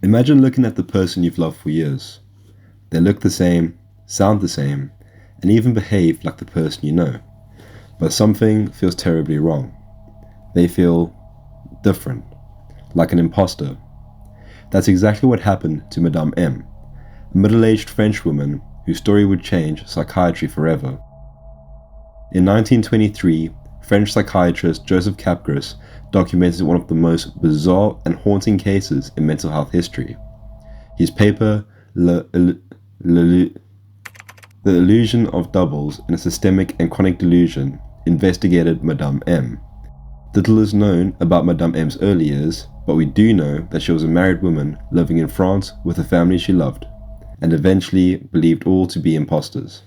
Imagine looking at the person you've loved for years. They look the same, sound the same, and even behave like the person you know. But something feels terribly wrong. They feel different, like an imposter. That's exactly what happened to Madame M, a middle-aged French woman whose story would change psychiatry forever. In 1923, French psychiatrist Joseph Capgras documented one of the most bizarre and haunting cases in mental health history. His paper, The Illusion of Doubles in a Systemic and Chronic Delusion, investigated Madame M. Little is known about Madame M's early years, but we do know that she was a married woman living in France with a family she loved, and eventually believed all to be imposters.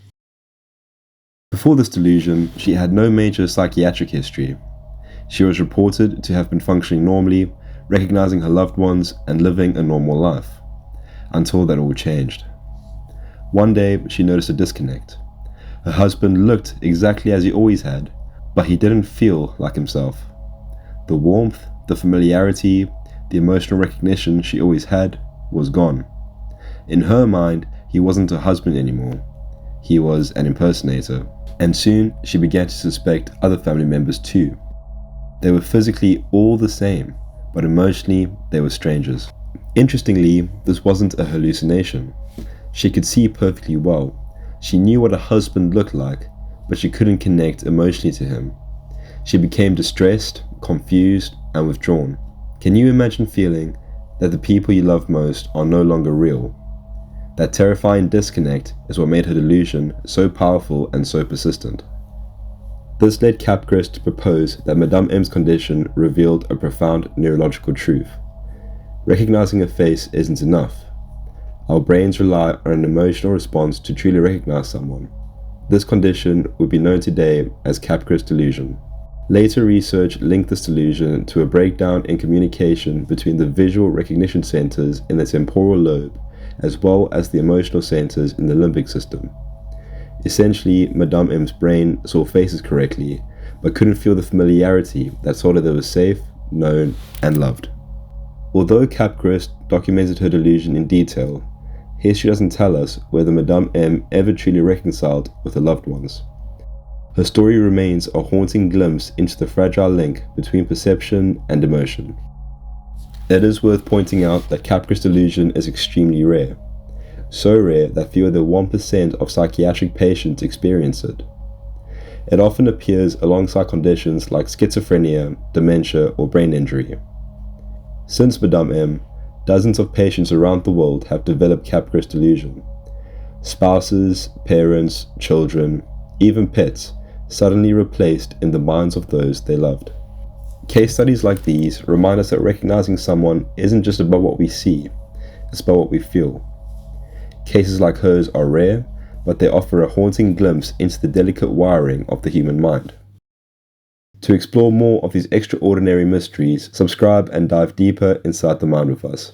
Before this delusion, she had no major psychiatric history. She was reported to have been functioning normally, recognizing her loved ones, and living a normal life, until that all changed. One day, she noticed a disconnect. Her husband looked exactly as he always had, but he didn't feel like himself. The warmth, the familiarity, the emotional recognition she always had was gone. In her mind, he wasn't a husband anymore. He was an impersonator. And soon, she began to suspect other family members too. They were physically all the same, but emotionally, they were strangers. Interestingly, this wasn't a hallucination. She could see perfectly well. She knew what a husband looked like, but she couldn't connect emotionally to him. She became distressed, confused, and withdrawn. Can you imagine feeling that the people you love most are no longer real? That terrifying disconnect is what made her delusion so powerful and so persistent. This led Capgras to propose that Madame M's condition revealed a profound neurological truth. Recognizing a face isn't enough. Our brains rely on an emotional response to truly recognize someone. This condition would be known today as Capgras Delusion. Later research linked this delusion to a breakdown in communication between the visual recognition centers in the temporal lobe, as well as the emotional centers in the limbic system. Essentially, Madame M's brain saw faces correctly, but couldn't feel the familiarity that told her they were safe, known, and loved. Although Capgras documented her delusion in detail, history doesn't tell us whether Madame M ever truly reconciled with her loved ones. Her story remains a haunting glimpse into the fragile link between perception and emotion. It is worth pointing out that Capgras delusion is extremely rare, so rare that fewer than 1% of psychiatric patients experience it. It often appears alongside conditions like schizophrenia, dementia, or brain injury. Since Madame M, dozens of patients around the world have developed Capgras delusion. Spouses, parents, children, even pets suddenly replaced in the minds of those they loved. Case studies like these remind us that recognizing someone isn't just about what we see, it's about what we feel. Cases like hers are rare, but they offer a haunting glimpse into the delicate wiring of the human mind. To explore more of these extraordinary mysteries, subscribe and dive deeper inside the mind with us.